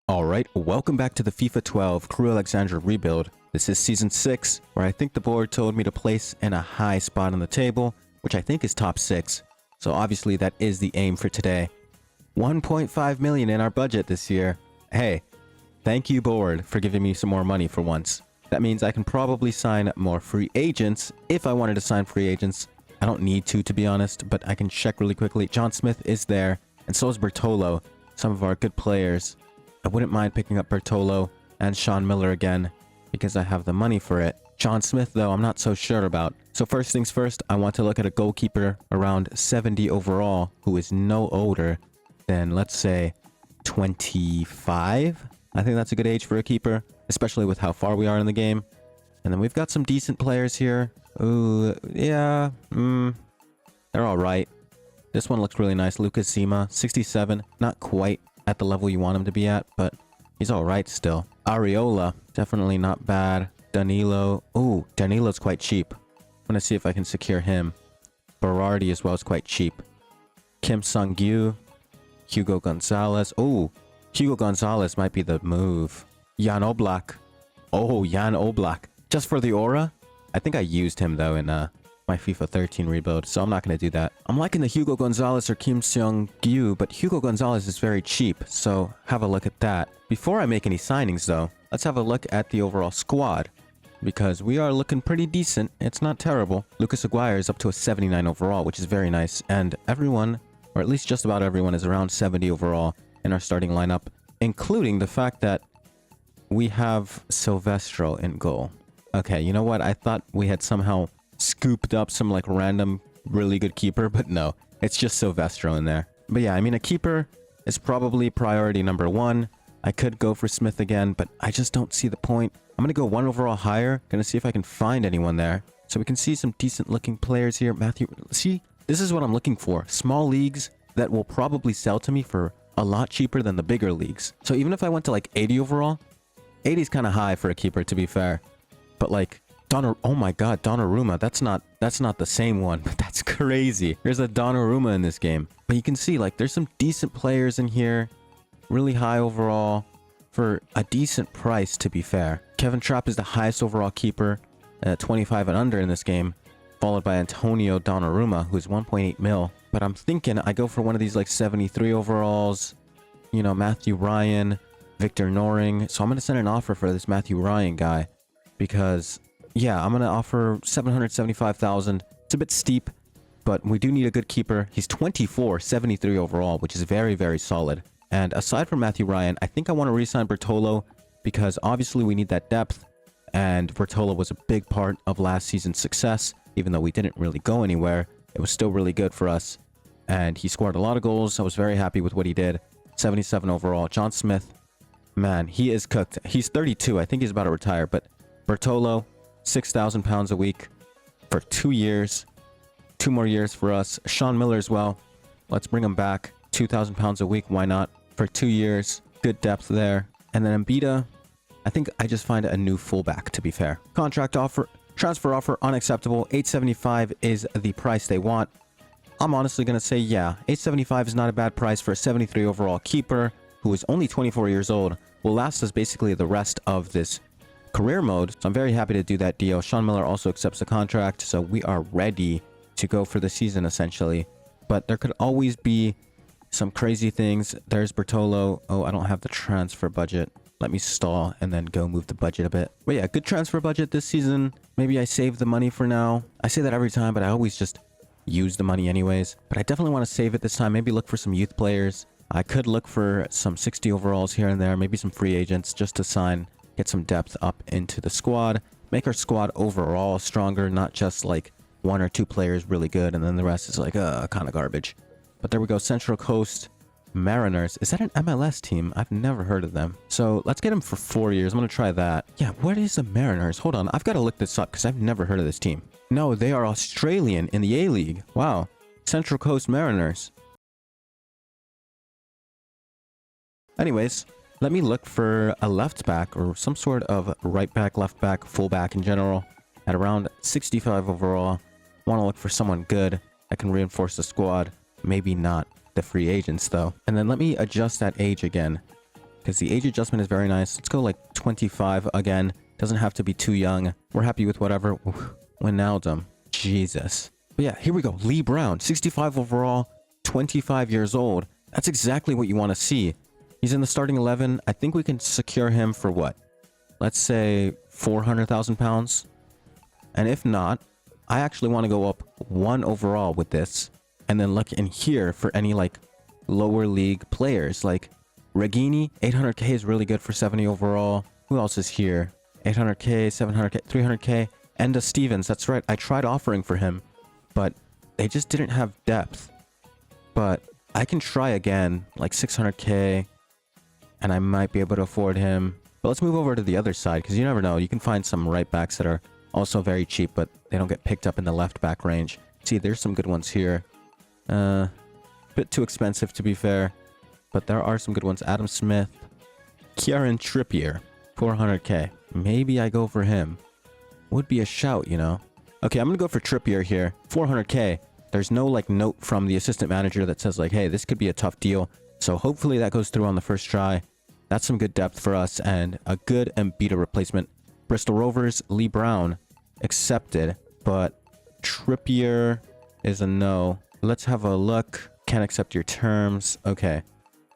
Alright, welcome back to the FIFA 12 Crew Alexandra rebuild. This is Season 6, where I think the board told me to place in a high spot on the table, which I think is top 6. So obviously that is the aim for today. 1.5 million in our budget this year. Hey, thank you board for giving me some more money for once. That means I can probably sign more free agents if I wanted to sign free agents. I don't need to be honest, but I can check really quickly. John Smith is there, and so is Bertolo, some of our good players. I wouldn't mind picking up Bertolo and Sean Miller again because I have the money for it. John Smith, though, I'm not so sure about. So first things first, I want to look at a goalkeeper around 70 overall who is no older than, let's say, 25. I think that's a good age for a keeper, especially with how far we are in the game. And then we've got some decent players here. Ooh, yeah, they're all right. This one looks really nice. Lucas Zima, 67, not quite at the level you want him to be at, but he's all right still. Areola, definitely not bad. Danilo, ooh, Danilo's quite cheap. I'm gonna see if I can secure him. Berardi as well is quite cheap. Kim Sung-gyu, Hugo Gonzalez. Ooh, Hugo Gonzalez might be the move. Jan Oblak. Oh, Jan Oblak. Just for the aura? I think I used him though in my FIFA 13 rebuild, so I'm not going to do that. I'm liking the Hugo Gonzalez or Kim Seong-gyu, but Hugo Gonzalez is very cheap, so have a look at that. Before I make any signings though, let's have a look at the overall squad, because we are looking pretty decent. It's not terrible. Lucas Aguirre is up to a 79 overall, which is very nice, and everyone, or at least just about everyone, is around 70 overall in our starting lineup, including the fact that we have Silvestro in goal. Okay, you know what? I thought we had somehow scooped up some like random really good keeper, but no, it's just Silvestro in there. But yeah, I mean, a keeper is probably priority number 1. I could go for Smith again, but I just don't see the point. I'm gonna go 1 overall higher, gonna see if I can find anyone there, so we can see some decent looking players here. Matthew, see, this is what I'm looking for. Small leagues that will probably sell to me for a lot cheaper than the bigger leagues. So even if I went to like 80 overall, 80 is kind of high for a keeper, to be fair, but like oh my god, Donnarumma, that's not the same one, but that's crazy. There's a Donnarumma in this game. But you can see, like, there's some decent players in here, really high overall, for a decent price, to be fair. Kevin Trapp is the highest overall keeper at 25 and under in this game, followed by Antonio Donnarumma, who's 1.8 mil. But I'm thinking I go for one of these, like, 73 overalls, you know, Matthew Ryan, Victor Noring. So I'm going to send an offer for this Matthew Ryan guy, because yeah, I'm going to offer 775,000. It's a bit steep, but we do need a good keeper. He's 24, 73 overall, which is very, very solid. And aside from Matthew Ryan, I think I want to re-sign Bertolo because obviously we need that depth. And Bertolo was a big part of last season's success. Even though we didn't really go anywhere, it was still really good for us. And he scored a lot of goals. I was very happy with what he did. 77 overall. John Smith, man, he is cooked. He's 32. I think he's about to retire. But Bertolo, £6,000 a week for 2 years. 2 more years for us. Sean Miller as well. Let's bring him back. £2,000 a week. Why not? For 2 years. Good depth there. And then Mbita, I think I just find a new fullback, to be fair. Contract offer, transfer offer, unacceptable. 875 is the price they want. I'm honestly going to say, yeah, 875 is not a bad price for a 73 overall keeper who is only 24 years old. Will last us basically the rest of this career mode, so I'm very happy to do that deal. Sean Miller also accepts the contract, so we are ready to go for the season essentially. But there could always be some crazy things. There's Bertolo. Oh, I don't have the transfer budget. Let me stall and then go move the budget a bit. But yeah, good transfer budget this season. Maybe I save the money for now. I say that every time, but I always just use the money anyways. But I definitely want to save it this time. Maybe look for some youth players. I could look for some 60 overalls here and there. Maybe some free agents just to sign. Get some depth up into the squad. Make our squad overall stronger, not just like 1 or 2 players really good and then the rest is like kind of garbage. But there we go. Central Coast Mariners. Is that an MLS team? I've never heard of them. So let's get them for 4 years. I'm going to try that. Yeah, what is the Mariners? Hold on. I've got to look this up because I've never heard of this team. No, they are Australian in the A-League. Wow. Central Coast Mariners. Anyways, let me look for a left back or some sort of right back, left back, full back in general at around 65 overall. Want to look for someone good that can reinforce the squad. Maybe not the free agents though. And then let me adjust that age again. because the age adjustment is very nice. Let's go like 25 again. Doesn't have to be too young. We're happy with whatever. Wijnaldum. Jesus. But yeah, here we go. Lee Brown, 65 overall, 25 years old. That's exactly what you want to see. He's in the starting 11. I think we can secure him for what? Let's say 400,000 pounds. And if not, I actually want to go up 1 overall with this. And then look in here for any like lower league players. Like Regini, 800k is really good for 70 overall. Who else is here? 800k, 700k, 300k. Enda Stevens, that's right. I tried offering for him, but they just didn't have depth. But I can try again, like 600k, and I might be able to afford him. But let's move over to the other side, because you never know. You can find some right backs that are also very cheap, but they don't get picked up in the left back range. See, there's some good ones here. Bit too expensive to be fair, but there are some good ones. Adam Smith, Kieran Trippier, 400k. Maybe I go for him. Would be a shout, you know. Okay, I'm gonna go for Trippier here. 400k. There's no like note from the assistant manager that says like, hey, this could be a tough deal. So hopefully that goes through on the first try. That's some good depth for us and a good Mbita replacement. Bristol Rovers, Lee Brown, accepted, but Trippier is a no. Let's have a look. Can't accept your terms. Okay.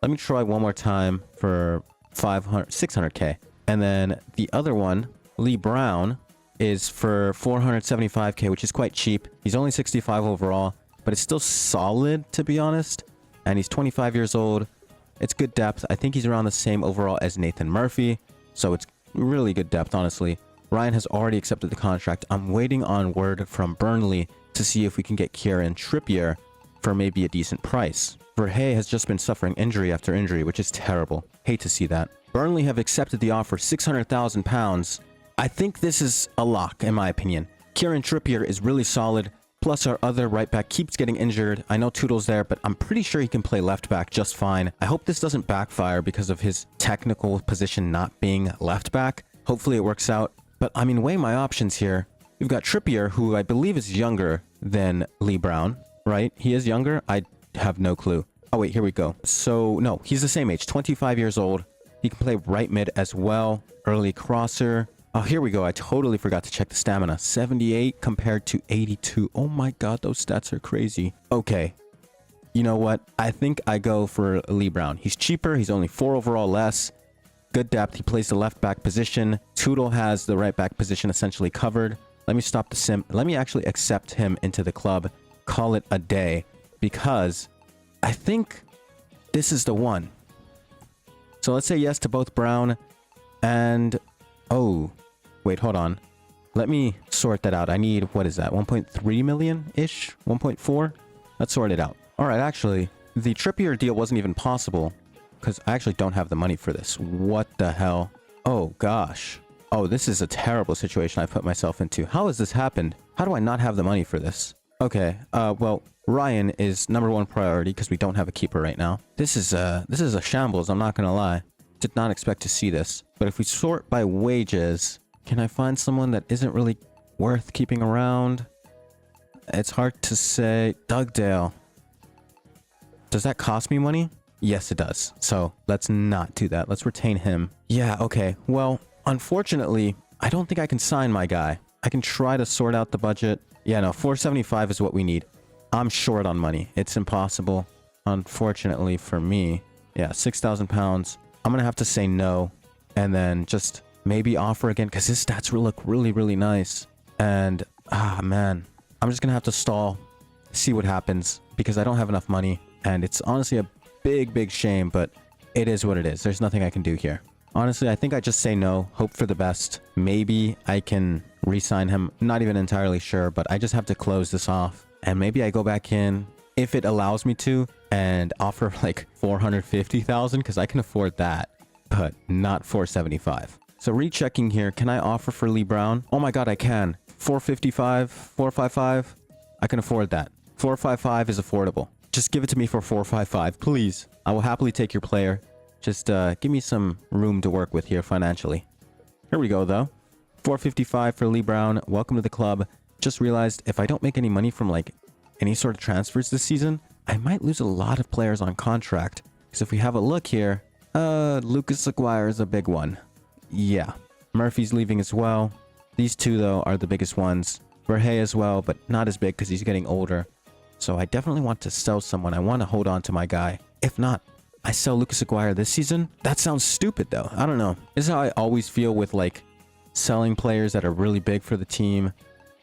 Let me try one more time for 600k. And then the other one, Lee Brown, is for 475k, which is quite cheap. He's only 65 overall, but it's still solid, to be honest. And he's 25 years old. It's good depth. I think he's around the same overall as Nathan Murphy. So it's really good depth, honestly. Ryan has already accepted the contract. I'm waiting on word from Burnley to see if we can get Kieran Trippier for maybe a decent price. Verhey has just been suffering injury after injury, which is terrible. Hate to see that. Burnley have accepted the offer, £600,000. I think this is a lock, in my opinion. Kieran Trippier is really solid. Plus, our other right back keeps getting injured. I know Toodle's there, but I'm pretty sure he can play left back just fine. I hope this doesn't backfire because of his technical position not being left back. Hopefully it works out. But I mean, weigh my options here. We've got Trippier, who I believe is younger than Lee Brown, right? He is younger? I have no clue. Oh, wait, here we go. So, no, he's the same age, 25 years old. He can play right mid as well. Early crosser. Oh, here we go. I totally forgot to check the stamina. 78 compared to 82. Oh my god, those stats are crazy. Okay. You know what? I think I go for Lee Brown. He's cheaper. He's only 4 overall less. Good depth. He plays the left back position. Tootle has the right back position essentially covered. Let me stop the sim. Let me actually accept him into the club. Call it a day. Because I think this is the one. So let's say yes to both Brown and... Oh, wait, hold on. Let me sort that out. I need, what is that? 1.3 million-ish? 1.4? Let's sort it out. All right, actually, the Trippier deal wasn't even possible because I actually don't have the money for this. What the hell? Oh, gosh. Oh, this is a terrible situation I've put myself into. How has this happened? How do I not have the money for this? Okay, well, Ryan is #1 priority because we don't have a keeper right now. This is a shambles, I'm not gonna lie. Did not expect to see this. But if we sort by wages, can I find someone that isn't really worth keeping around? It's hard to say. Dugdale. Does that cost me money? Yes, it does. So let's not do that. Let's retain him. Yeah, okay. Well, unfortunately, I don't think I can sign my guy. I can try to sort out the budget. Yeah, no, 475 is what we need. I'm short on money. It's impossible. Unfortunately for me. Yeah, 6,000 pounds. I'm gonna have to say no and then just maybe offer again because his stats look really, really nice. And, man, I'm just gonna have to stall, see what happens because I don't have enough money. And it's honestly a big, big shame, but it is what it is. There's nothing I can do here. Honestly, I think I just say no, hope for the best. Maybe I can re-sign him. Not even entirely sure, but I just have to close this off. And maybe I go back in if it allows me to and offer like 450,000 because I can afford that, but not 475. So rechecking here, can I offer for Lee Brown? Oh my god, I can. 455, 455. I can afford that. 455 is affordable. Just give it to me for 455, please. I will happily take your player. Just give me some room to work with here financially. Here we go though. 455 for Lee Brown. Welcome to the club. Just realized if I don't make any money from like any sort of transfers this season, I might lose a lot of players on contract. Because if we have a look here, Lucas Aguirre is a big one. Yeah. Murphy's leaving as well. These two, though, are the biggest ones. Verhey as well, but not as big because he's getting older. So I definitely want to sell someone. I want to hold on to my guy. If not, I sell Lucas Aguirre this season. That sounds stupid, though. I don't know. This is how I always feel with, like, selling players that are really big for the team.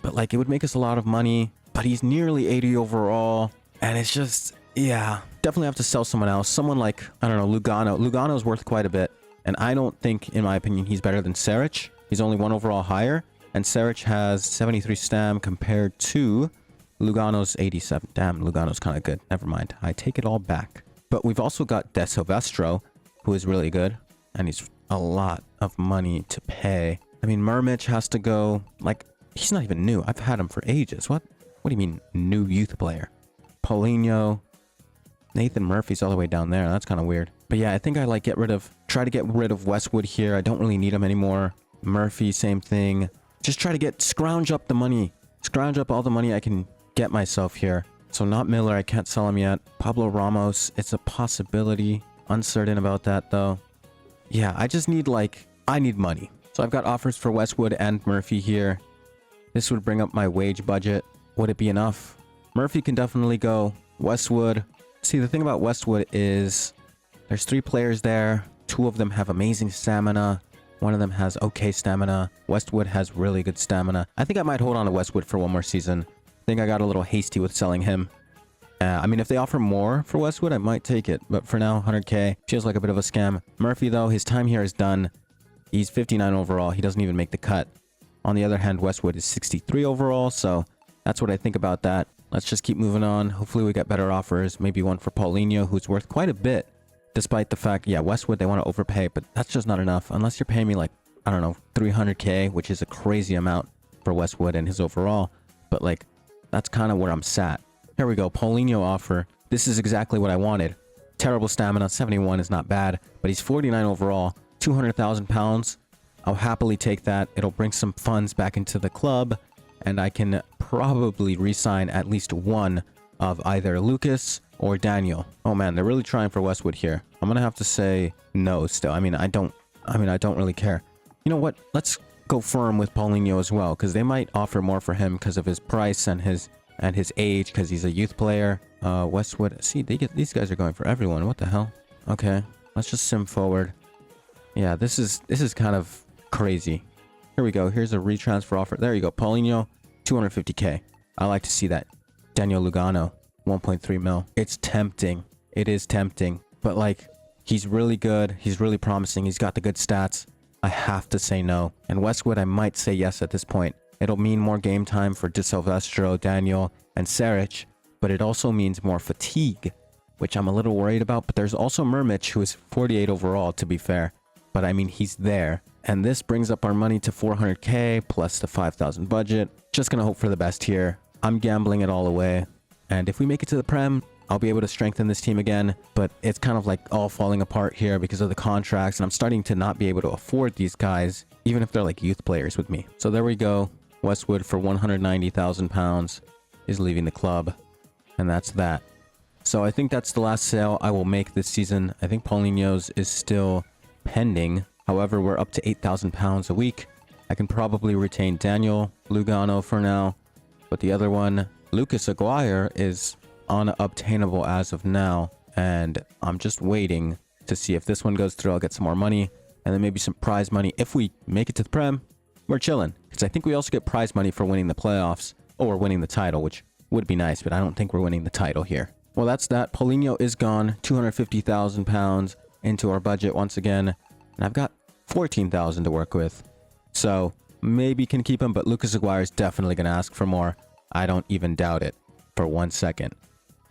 But, like, it would make us a lot of money. But he's nearly 80 overall. And it's just, yeah. Definitely have to sell someone else. Someone like, I don't know, Lugano. Lugano's worth quite a bit. And I don't think, in my opinion, he's better than Saric. He's only 1 overall higher. And Saric has 73 stam compared to Lugano's 87. Damn, Lugano's kind of good. Never mind. I take it all back. But we've also got De Silvestro, who is really good. And he's a lot of money to pay. I mean, Murmich has to go. Like, he's not even new. I've had him for ages. What do you mean, new youth player? Paulinho. Nathan Murphy's all the way down there. That's kind of weird. But yeah, I think I like try to get rid of Westwood here. I don't really need him anymore. Murphy, same thing. Just try to scrounge up the money. Scrounge up all the money I can get myself here. So not Miller, I can't sell him yet. Pablo Ramos, it's a possibility. Uncertain about that though. Yeah, I just need I need money. So I've got offers for Westwood and Murphy here. This would bring up my wage budget. Would it be enough? Murphy can definitely go. Westwood. See, the thing about Westwood is there's 3 players there. 2 of them have amazing stamina. 1 of them has okay stamina. Westwood has really good stamina. I think I might hold on to Westwood for 1 more season. I think I got a little hasty with selling him. I mean, if they offer more for Westwood, I might take it. But for now, 100k feels like a bit of a scam. Murphy, though, his time here is done. He's 59 overall. He doesn't even make the cut. On the other hand, Westwood is 63 overall. So that's what I think about that. Let's just keep moving on. Hopefully we get better offers. Maybe one for Paulinho, who's worth quite a bit. Despite the fact, yeah, Westwood, they want to overpay. But that's just not enough. Unless you're paying me like, I don't know, 300k, which is a crazy amount for Westwood and his overall. But like, that's kind of where I'm sat. Here we go. Paulinho offer. This is exactly what I wanted. Terrible stamina. 71 is not bad. But he's 49 overall. 200,000 pounds. I'll happily take that. It'll bring some funds back into the club. And I can probably re-sign at least one of either Lucas or Daniel. Oh man, they're really trying for Westwood here. I'm gonna have to say no still. I don't really care. You know what? Let's go firm with Paulinho as well, because they might offer more for him because of his price and his age, because he's a youth player. Westwood. See, these guys are going for everyone. What the hell? Okay, let's just sim forward. Yeah, this is kind of crazy. Here we go. Here's a retransfer offer. There you go. Paulinho, 250k. I like to see that. Daniel Lugano, 1.3 mil. It's tempting. It is tempting. But like, he's really good. He's really promising. He's got the good stats. I have to say no. And Westwood, I might say yes at this point. It'll mean more game time for De Silvestro, Daniel, and Saric. But it also means more fatigue, which I'm a little worried about. But there's also Murmich, who is 48 overall, to be fair. But I mean, he's there. And this brings up our money to 400k plus the 5,000 budget. Just gonna hope for the best here. I'm gambling it all away. And if we make it to the Prem, I'll be able to strengthen this team again. But it's kind of like all falling apart here because of the contracts. And I'm starting to not be able to afford these guys, even if they're like youth players with me. So there we go. Westwood for 190,000 pounds is leaving the club. And that's that. So I think that's the last sale I will make this season. I think Paulinho's is still pending. However, we're up to 8,000 pounds a week. I can probably retain Daniel Lugano for now. But the other one, Lucas Aguirre, is unobtainable as of now. And I'm just waiting to see if this one goes through. I'll get some more money. And then maybe some prize money. If we make it to the Prem, we're chilling. Because I think we also get prize money for winning the playoffs. Or winning the title, which would be nice. But I don't think we're winning the title here. Well, that's that. Paulinho is gone. 250,000 pounds into our budget once again. And I've got 14,000 to work with. So maybe can keep him, but Lucas Aguirre is definitely going to ask for more. I don't even doubt it for 1 second.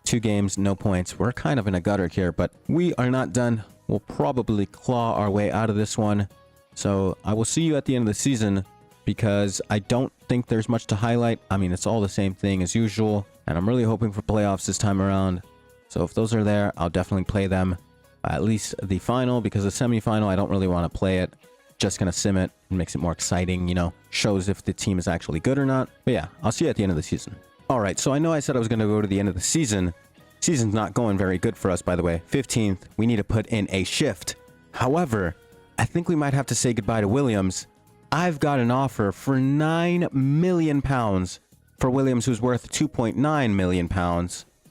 2 games, no points. We're kind of in a gutter here, but we are not done. We'll probably claw our way out of this one. So I will see you at the end of the season, because I don't think there's much to highlight. I mean, it's all the same thing as usual. And I'm really hoping for playoffs this time around. So if those are there, I'll definitely play them. At least the final, because the semi-final, I don't really want to play it. Just going to sim it. It makes it more exciting, you know. Shows if the team is actually good or not. But yeah, I'll see you at the end of the season. Alright, so I know I said I was going to go to the end of the season. Season's not going very good for us, by the way. 15th, we need to put in a shift. However, I think we might have to say goodbye to Williams. I've got an offer for £9 million for Williams, who's worth £2.9 million.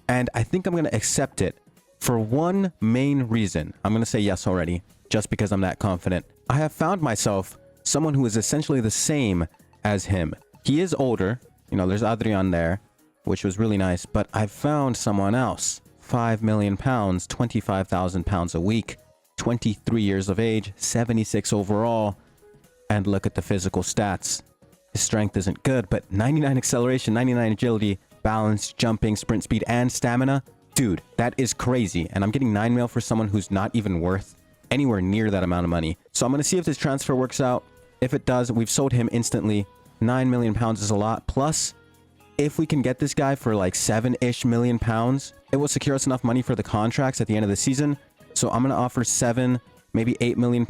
And I think I'm going to accept it for one main reason. I'm going to say yes already, just because I'm that confident. I have found myself someone who is essentially the same as him. He is older. You know, there's Adrian there, which was really nice. But I found someone else. £5 million, £25,000 a week, 23 years of age, 76 overall. And look at the physical stats. His strength isn't good, but 99 acceleration, 99 agility, balance, jumping, sprint speed, and stamina. Dude, that is crazy. And I'm getting 9 mil for someone who's not even worth anywhere near that amount of money. So I'm going to see if this transfer works out. If it does, we've sold him instantly. £9 million is a lot. Plus, if we can get this guy for like 7-ish million pounds, it will secure us enough money for the contracts at the end of the season. So I'm going to offer 7, maybe £8 million.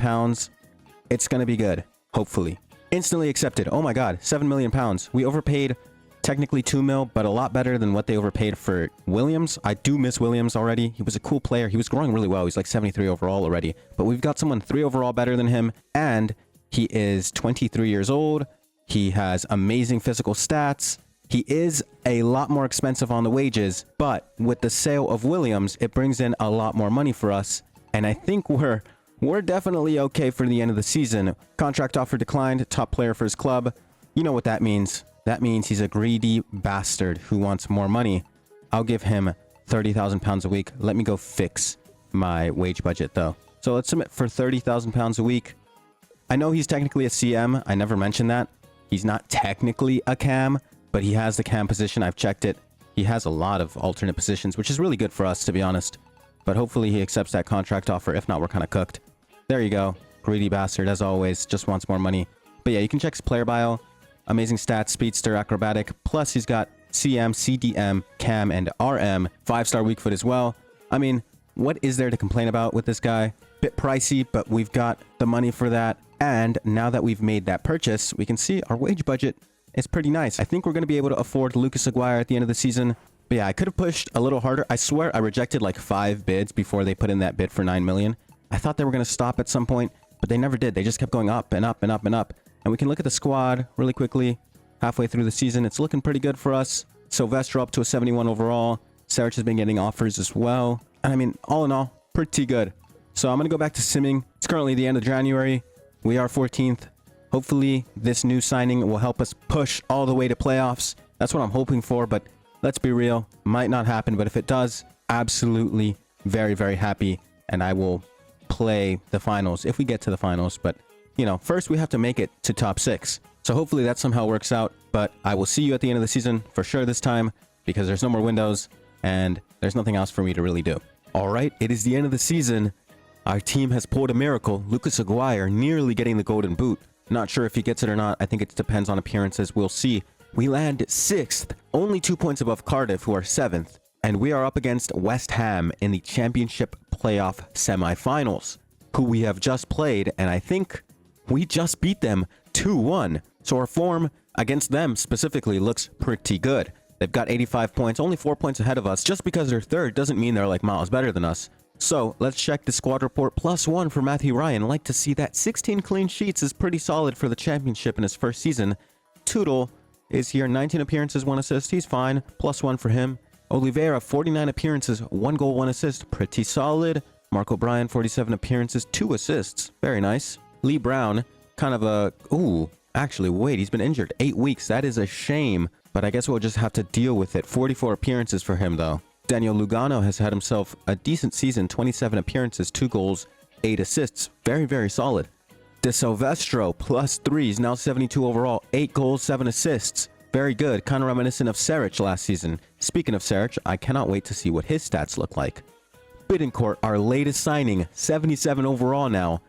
It's going to be good. Hopefully. Instantly accepted. Oh my god, £7 million. We overpaid technically 2 mil, but a lot better than what they overpaid for Williams. I do miss Williams already. He was a cool player. He was growing really well. He's like 73 overall already. But we've got someone 3 overall better than him, and he is 23 years old. He has amazing physical stats. He is a lot more expensive on the wages, but with the sale of Williams, it brings in a lot more money for us. And I think we're definitely okay for the end of the season. Contract offer declined, top player for his club. You know what that means. That means he's a greedy bastard who wants more money. I'll give him £30,000 a week. Let me go fix my wage budget though. So let's submit for £30,000 a week. I know he's technically a CM. I never mentioned that. He's not technically a cam, but he has the cam position. I've checked it. He has a lot of alternate positions, which is really good for us, to be honest. But hopefully he accepts that contract offer. If not, we're kind of cooked. There you go. Greedy bastard, as always. Just wants more money. But yeah, you can check his player bio. Amazing stats, speedster, acrobatic. Plus, he's got CM, CDM, CAM, and RM. 5-star weak foot as well. I mean, what is there to complain about with this guy? Bit pricey, but we've got the money for that. And now that we've made that purchase, we can see our wage budget is pretty nice. I think we're going to be able to afford Lucas Aguirre at the end of the season. But yeah, I could have pushed a little harder. I swear I rejected like 5 bids before they put in that bid for 9 million. I thought they were going to stop at some point, but they never did. They just kept going up and up and up and up. And we can look at the squad really quickly. Halfway through the season, it's looking pretty good for us. Sylvester up to a 71 overall. Sarich has been getting offers as well. And I mean, all in all, pretty good. So I'm going to go back to simming. It's currently the end of January. We are 14th. Hopefully, this new signing will help us push all the way to playoffs. That's what I'm hoping for, but let's be real. Might not happen, but if it does, absolutely very, very happy. And I will play the finals if we get to the finals. But, you know, first we have to make it to top 6. So hopefully that somehow works out. But I will see you at the end of the season for sure this time, because there's no more windows and there's nothing else for me to really do. All right, it is the end of the season. Our team has pulled a miracle. Lucas Aguirre nearly getting the golden boot. Not sure if he gets it or not. I think it depends on appearances. We'll see. We land 6th, only 2 points above Cardiff, who are 7th. And we are up against West Ham in the Championship Playoff Semi-Finals, who we have just played, and I think we just beat them 2-1. So our form against them specifically looks pretty good. They've got 85 points, only 4 points ahead of us. Just because they're third doesn't mean they're like miles better than us. So let's check the squad report. +1 for Matthew Ryan. Like to see that. 16 clean sheets is pretty solid for the championship in his first season. Tootle is here. 19 appearances, 1 assist. He's fine. +1 for him. Oliveira, 49 appearances, 1 goal, 1 assist. Pretty solid. Mark O'Brien, 47 appearances, 2 assists. Very nice. Lee Brown, kind of a... Ooh, actually, wait, he's been injured 8 weeks. That is a shame, but I guess we'll just have to deal with it. 44 appearances for him, though. Daniel Lugano has had himself a decent season. 27 appearances, 2 goals, 8 assists. Very, very solid. De Silvestro, +3. He's now 72 overall. 8 goals, 7 assists. Very good. Kind of reminiscent of Sarich last season. Speaking of Sarich, I cannot wait to see what his stats look like. Bittencourt, our latest signing. 77 overall now.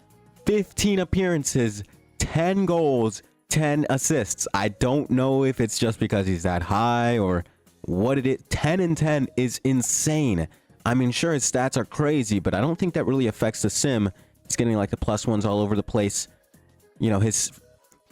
15 appearances, 10 goals, 10 assists. I don't know if it's just because he's that high or what it is. 10 and 10 is insane. I mean, sure, his stats are crazy, but I don't think that really affects the sim. He's getting like the +1s all over the place. You know, his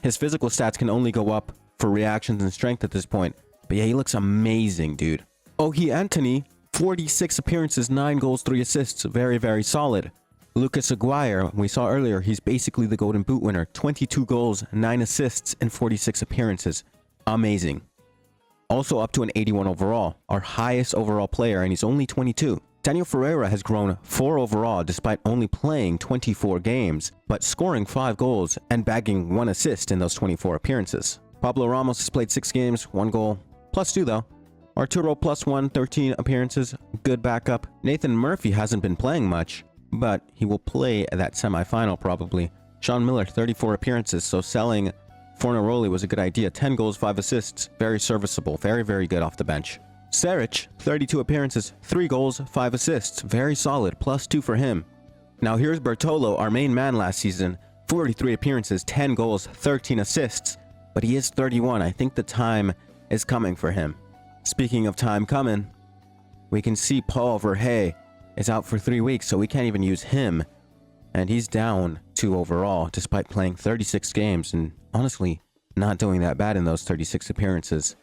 physical stats can only go up for reactions and strength at this point. But yeah, he looks amazing, dude. Ohi Anthony, 46 appearances, 9 goals, 3 assists. Very, very solid. Lucas Aguirre, we saw earlier, he's basically the Golden Boot winner. 22 goals, 9 assists, and 46 appearances. Amazing. Also up to an 81 overall, our highest overall player, and he's only 22. Daniel Ferreira has grown 4 overall despite only playing 24 games, but scoring 5 goals and bagging 1 assist in those 24 appearances. Pablo Ramos has played 6 games, 1 goal, +2 though. Arturo +1, 13 appearances, good backup. Nathan Murphy hasn't been playing much, but he will play that semi-final probably. Sean Miller, 34 appearances, so selling Fornaroli was a good idea. 10 goals, 5 assists, very serviceable, very good off the bench. Saric, 32 appearances, 3 goals, 5 assists, very solid, +2 for him. Now here's Bertolo, our main man last season, 43 appearances, 10 goals, 13 assists, but he is 31. I think the time is coming for him. Speaking of time coming, we can see Paul Verhey is out for 3 weeks, so we can't even use him. And he's down 2 overall, despite playing 36 games, and honestly, not doing that bad in those 36 appearances.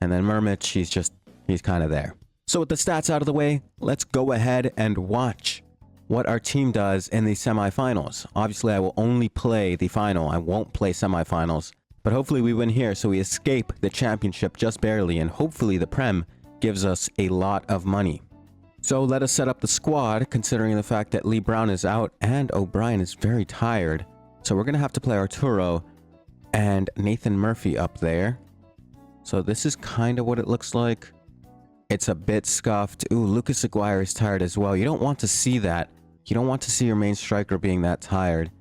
And then Murmich, he's kind of there. So with the stats out of the way, let's go ahead and watch what our team does in the semifinals. Obviously, I will only play the final. I won't play semifinals. But hopefully we win here, so we escape the championship just barely, and hopefully the Prem gives us a lot of money. So let us set up the squad, considering the fact that Lee Brown is out and O'Brien is very tired. So we're going to have to play Arturo and Nathan Murphy up there. So this is kind of what it looks like. It's a bit scuffed. Ooh, Lucas Aguirre is tired as well. You don't want to see that. You don't want to see your main striker being that tired.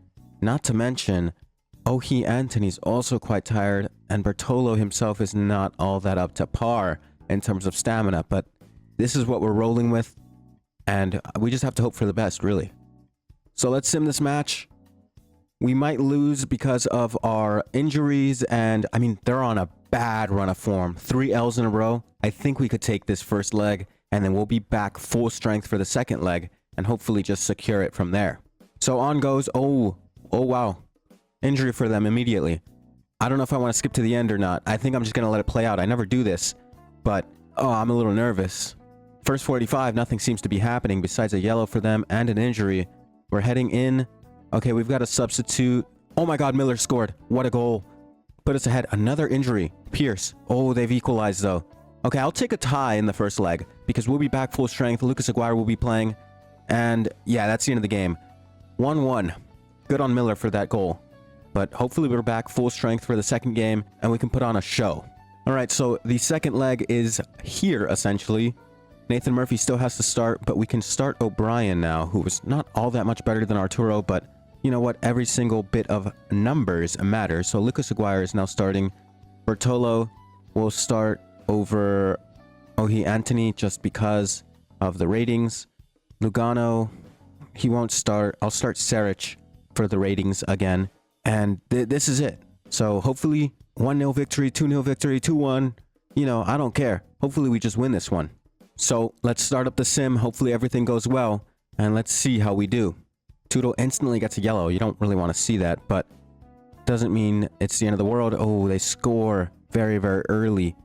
Not to mention, Ohi Antony's also quite tired, and Bertolo himself is not all that up to par in terms of stamina, but this is what we're rolling with, and we just have to hope for the best, really. So let's sim this match. We might lose because of our injuries, and I mean, they're on a bad run of form. 3 L's in a row. I think we could take this first leg, and then we'll be back full strength for the second leg, and hopefully just secure it from there. So on goes, oh wow. Injury for them immediately. I don't know if I want to skip to the end or not. I think I'm just going to let it play out. I never do this, but I'm a little nervous. First 45, nothing seems to be happening besides a yellow for them and an injury. We're heading in. Okay, we've got a substitute. Oh my god, Miller scored. What a goal. Put us ahead. Another injury. Pierce. Oh, they've equalized though. Okay, I'll take a tie in the first leg because we'll be back full strength. Lucas Aguirre will be playing. And yeah, that's the end of the game. 1-1. Good on Miller for that goal. But hopefully we're back full strength for the second game and we can put on a show. All right, so the second leg is here, essentially. Nathan Murphy still has to start, but we can start O'Brien now, who was not all that much better than Arturo, but you know what? Every single bit of numbers matters. So Lucas Aguirre is now starting. Bertolo will start over Ohi Antony just because of the ratings. Lugano, he won't start. I'll start Saric for the ratings again. And this is it. So hopefully 1-0 victory, 2-0 victory, 2-1. You know, I don't care. Hopefully we just win this one. So let's start up the sim. Hopefully everything goes well. And let's see how we do. Tudo instantly gets a yellow. You don't really want to see that, but doesn't mean it's the end of the world. Oh, they score very early.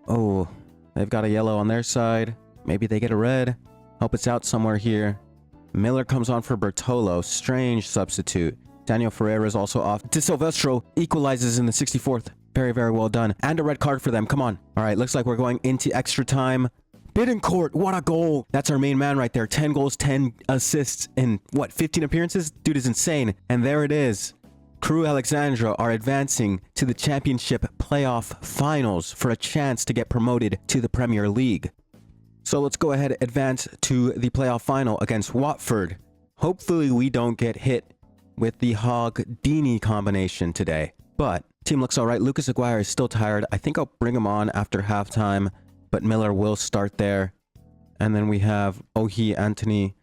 Oh, they've got a yellow on their side. Maybe they get a red. Hope it's out somewhere here. Miller comes on for Bertolo. Strange substitute. Daniel Ferreira is also off. De Silvestro equalizes in the 64th. Very well done. And a red card for them. Come on. All right, looks like we're going into extra time. Bittencourt, what a goal. That's our main man right there. 10 goals, 10 assists in, 15 appearances? Dude is insane. And there it is. Crew Alexandra are advancing to the championship playoff finals for a chance to get promoted to the Premier League. So let's go ahead and advance to the playoff final against Watford. Hopefully we don't get hit with the Hogg-Dini combination today. But team looks all right. Lucas Aguirre is still tired. I think I'll bring him on after halftime, but Miller will start there. And then we have Ohi Antony.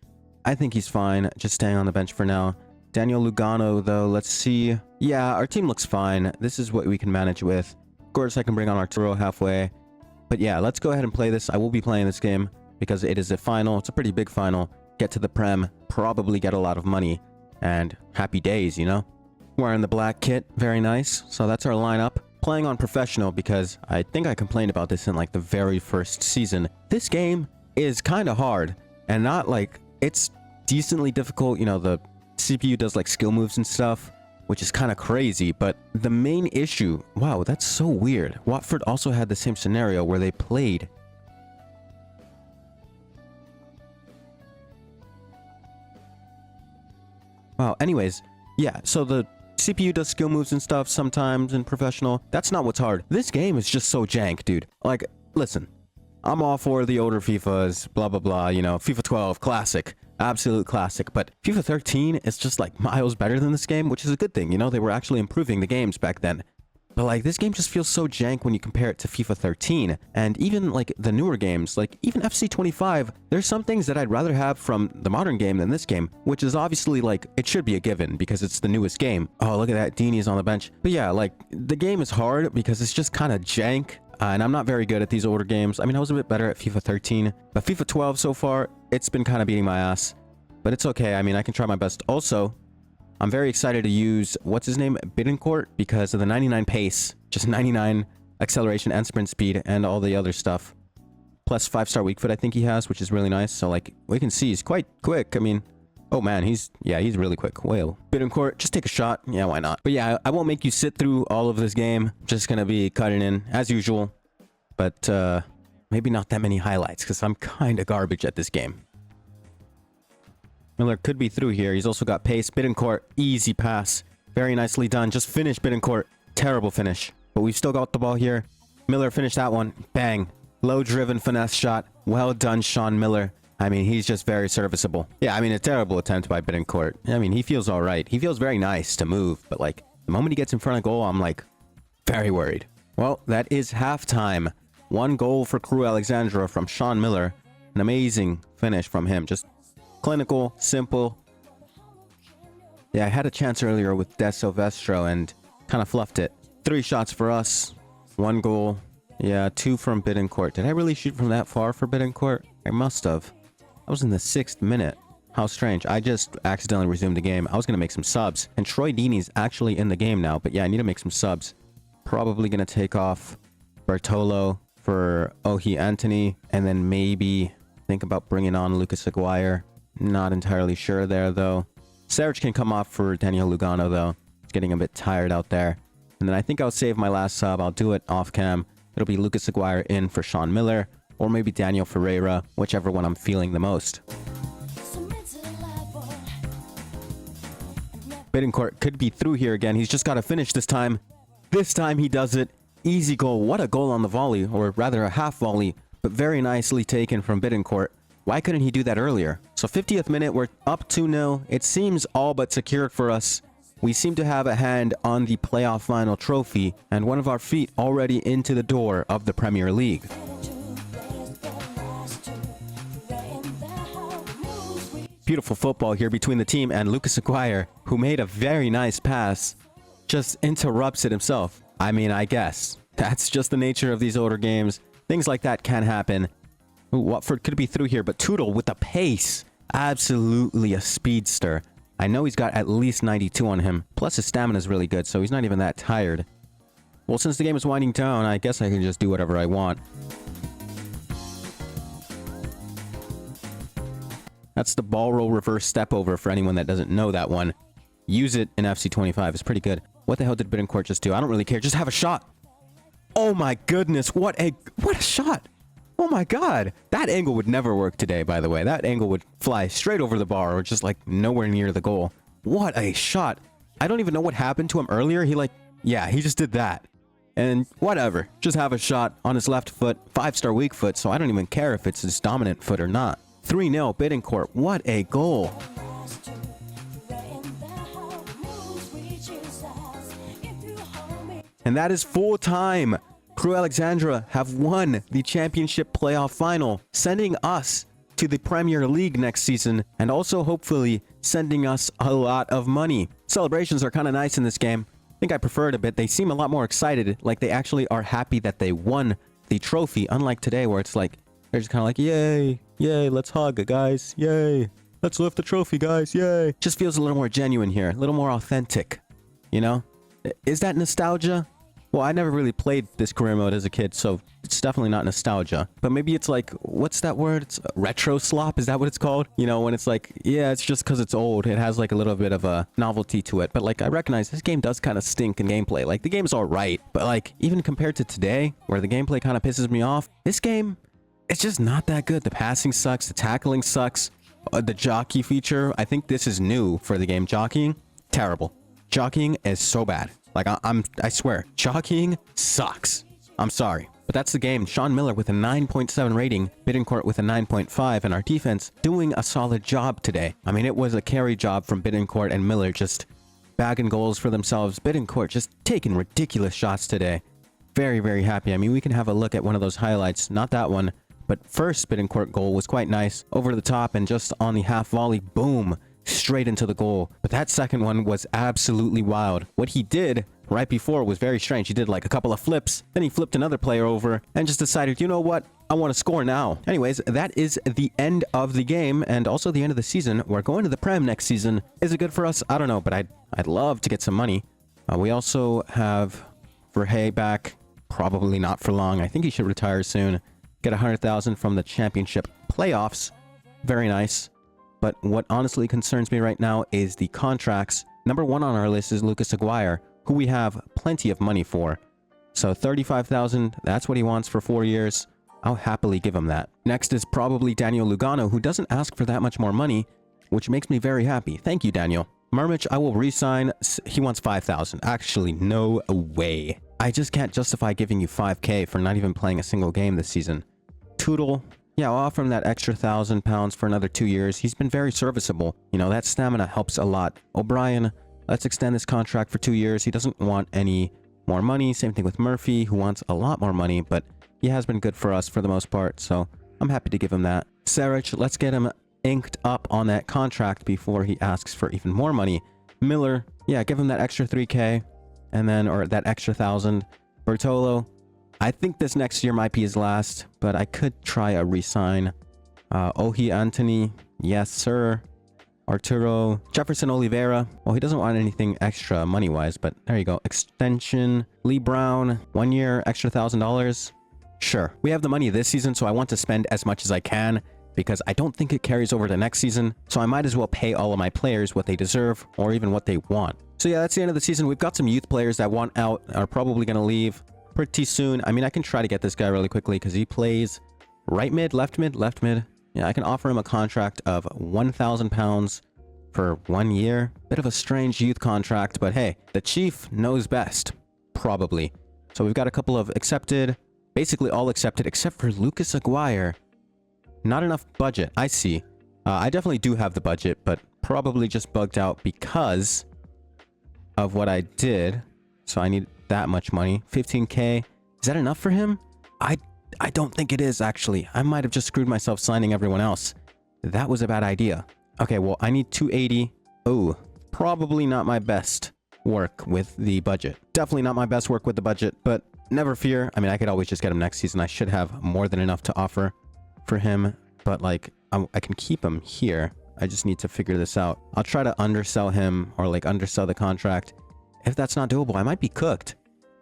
I think he's fine, just staying on the bench for now. Daniel Lugano, though, let's see. Yeah, our team looks fine. This is what we can manage with. Of course, I can bring on Arturo halfway. But yeah, let's go ahead and play this. I will be playing this game because it is a final. It's a pretty big final. Get to the Prem, probably get a lot of money. And happy days, you know? Wearing the black kit, very nice. So that's our lineup. Playing on professional because I think I complained about this in like the very first season. This game is kind of hard and not like, it's, I don't know, it's not easy. It's just, you know, you have to decently difficult. You know, the CPU does like skill moves and stuff, which is kind of crazy. But the main issue, wow, that's so weird. Watford also had the same scenario where they played. Wow, anyways, yeah, so the CPU does skill moves and stuff sometimes in professional. That's not what's hard. This game is just so jank, dude. Like, listen, I'm all for the older FIFAs, blah, blah, blah, you know, FIFA 12, classic, absolute classic. But FIFA 13 is just like miles better than this game, which is a good thing. You know, they were actually improving the games back then. But like, this game just feels so jank when you compare it to FIFA 13. And even like the newer games, like even FC 25, there's some things that I'd rather have from the modern game than this game, which is obviously like, it should be a given because it's the newest game. Oh, look at that, Dini's on the bench. But yeah, like the game is hard because it's just kind of jank. And I'm not very good at these older games. I mean, I was a bit better at FIFA 13, but FIFA 12 so far, it's been kind of beating my ass. But it's okay. I mean, I can try my best. Also, I'm very excited to use, what's his name, Bittencourt, because of the 99 pace, just 99 acceleration and sprint speed, and all the other stuff. Plus 5-star weak foot I think he has, which is really nice. So like, we can see he's quite quick. I mean, oh man, he's really quick. Whale. Bittencourt, just take a shot. Yeah, why not? But yeah, I won't make you sit through all of this game. Just gonna be cutting in, as usual. But maybe not that many highlights, because I'm kind of garbage at this game. Miller could be through here. He's also got pace. Bittencourt, easy pass. Very nicely done. Just finish, Bittencourt. Terrible finish. But we've still got the ball here. Miller finished that one. Bang. Low-driven finesse shot. Well done, Sean Miller. I mean, he's just very serviceable. Yeah, I mean, a terrible attempt by Bittencourt. I mean, he feels all right. He feels very nice to move. But, like, the moment he gets in front of goal, I'm, like, very worried. Well, that is halftime. 1 goal for Crew Alexandra from Sean Miller. An amazing finish from him. Just clinical, simple. Yeah, I had a chance earlier with De Silvestro and kind of fluffed it. 3 shots for us. 1 goal. Yeah, 2 from Bittencourt. Did I really shoot from that far for Bittencourt? I must have. I was in the 6th minute. How strange. I just accidentally resumed the game. I was going to make some subs. And Troy Deeney's actually in the game now. But yeah, I need to make some subs. Probably going to take off Bartolo for Ohi Anthony. And then maybe think about bringing on Lucas Aguirre. Not entirely sure there, though. Serge can come off for Daniel Lugano, though. It's getting a bit tired out there. And then I think I'll save my last sub. I'll do it off cam. It'll be Lucas Aguirre in for Sean Miller. Or maybe Daniel Ferreira. Whichever one I'm feeling the most. Bittencourt could be through here again. He's just got to finish this time. This time he does it. Easy goal. What a goal on the volley. Or rather a half volley. But very nicely taken from Bittencourt. Why couldn't he do that earlier? So 50th minute, we're up 2-0. It seems all but secured for us. We seem to have a hand on the playoff final trophy and one of our feet already into the door of the Premier League. Beautiful football here between the team and Lucas Aguirre, who made a very nice pass, just interrupts it himself. I mean, I guess. That's just the nature of these older games. Things like that can happen. Ooh, Watford could be through here, but Tootle with the pace. Absolutely a speedster. I know he's got at least 92 on him. Plus his stamina is really good, so he's not even that tired. Well, since the game is winding down, I guess I can just do whatever I want. That's the ball roll reverse step over for anyone that doesn't know that one. Use it in FC 25. It's pretty good. What the hell did Bittencourt just do? I don't really care. Just have a shot. Oh my goodness. What a shot. Oh my god. That angle would never work today, by the way. That angle would fly straight over the bar or just like nowhere near the goal. What a shot. I don't even know what happened to him earlier. He just did that. And whatever. Just have a shot on his left foot. 5-star weak foot, so I don't even care if it's his dominant foot or not. 3-0 Bittencourt. What a goal. And that is full time. Crew Alexandra have won the championship playoff final, sending us to the Premier League next season, and also hopefully sending us a lot of money. Celebrations are kind of nice in this game. I think I prefer it a bit. They seem a lot more excited, like they actually are happy that they won the trophy, unlike today where it's like, they're just kind of like, yay, yay, let's hug, guys, yay, let's lift the trophy, guys, yay. Just feels a little more genuine here, a little more authentic, you know? Is that nostalgia? Well, I never really played this career mode as a kid, so it's definitely not nostalgia. But maybe it's like, what's that word? It's retro slop? Is that what it's called? You know, when it's like, yeah, it's just because it's old. It has like a little bit of a novelty to it. But like, I recognize this game does kind of stink in gameplay. Like, the game's all right. But like, even compared to today, where the gameplay kind of pisses me off, this game, it's just not that good. The passing sucks. The tackling sucks. The jockey feature, I think this is new for the game. Jockeying, terrible. Jockeying is so bad. Like, I swear, jockeying sucks. I'm sorry. But that's the game. Sean Miller with a 9.7 rating, Bittencourt with a 9.5, and our defense doing a solid job today. I mean, it was a carry job from Bittencourt and Miller just bagging goals for themselves. Bittencourt just taking ridiculous shots today. Very, very happy. I mean, we can have a look at one of those highlights. Not that one, but first Bittencourt goal was quite nice. Over the top and just on the half volley, boom, straight into the goal. But that second one was absolutely wild. What he did right before was very strange. He did like a couple of flips, then he flipped another player over and just decided, you know what? I want to score now. Anyways, that is the end of the game and also the end of the season. We're going to the Prem next season. Is it good for us? I don't know, but I'd love to get some money. We also have Verhey back. Probably not for long. I think he should retire soon. Get 100,000 from the championship playoffs. Very nice. But what honestly concerns me right now is the contracts. Number one on our list is Lucas Aguirre, who we have plenty of money for. So 35,000, that's what he wants for 4 years. I'll happily give him that. Next is probably Daniel Lugano, who doesn't ask for that much more money, which makes me very happy. Thank you, Daniel. Murmich, I will re-sign. He wants 5,000. Actually, no way. I just can't justify giving you 5K for not even playing a single game this season. Tootle, yeah, I'll offer him that extra £1,000 for another 2 years. He's been very serviceable. You know, that stamina helps a lot. O'Brien, let's extend this contract for 2 years. He doesn't want any more money. Same thing with Murphy, who wants a lot more money, but he has been good for us for the most part, so I'm happy to give him that. Saric, let's get him inked up on that contract before he asks for even more money. Miller, yeah, give him that extra 3K, and then, or that extra 1,000. Bertolo, I think this next year might be his last, but I could try a re-sign. Ohi Anthony, yes, sir. Arturo, Jefferson Oliveira. Well, he doesn't want anything extra money-wise, but there you go. Extension. Lee Brown, 1 year, extra $1,000. Sure. We have the money this season, so I want to spend as much as I can because I don't think it carries over to next season. So I might as well pay all of my players what they deserve or even what they want. So yeah, that's the end of the season. We've got some youth players that want out, are probably going to leave pretty soon. I mean, I can try to get this guy really quickly because he plays right mid, left mid, left mid. Yeah, I can offer him a contract of £1,000 for 1 year. Bit of a strange youth contract, but hey, the chief knows best, probably. So we've got a couple of accepted, basically all accepted, except for Lucas Aguirre. Not enough budget, I see. I definitely do have the budget, but probably just bugged out because of what I did. So I need that much money. 15K. Is that enough for him? I don't think it is, actually. I might have just screwed myself signing everyone else. That was a bad idea. Okay, well, I need 280. Oh, probably not my best work with the budget. Definitely not my best work with the budget, but never fear. I mean, I could always just get him next season. I should have more than enough to offer for him, but like, I can keep him here. I just need to figure this out. I'll try to undersell him or like undersell the contract. If that's not doable, I might be cooked.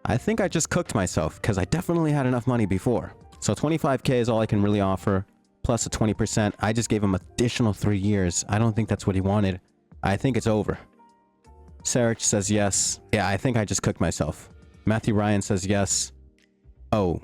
I think I just cooked myself because I definitely had enough money before. So 25K is all I can really offer, plus a 20%. I just gave him additional 3 years. I don't think that's what he wanted. I think it's over. Sarich says yes. Yeah, I think I just cooked myself. Matthew Ryan says yes. Oh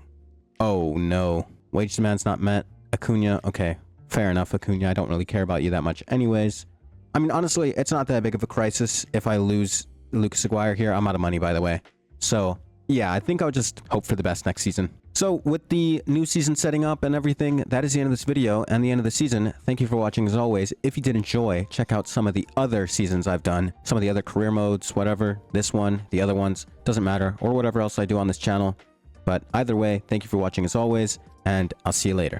no. Wage demand's not met. Acuna, okay. Fair enough, Acuna. I don't really care about you that much anyways. I mean, honestly, it's not that big of a crisis if I lose Lucas Aguirre here. I'm out of money, by the way. So, yeah, I think I'll just hope for the best next season. So, with the new season setting up and everything, that is the end of this video and the end of the season. Thank you for watching as always. If you did enjoy, check out some of the other seasons I've done. Some of the other career modes, whatever. This one, the other ones, doesn't matter. Or whatever else I do on this channel. But either way, thank you for watching as always, and I'll see you later.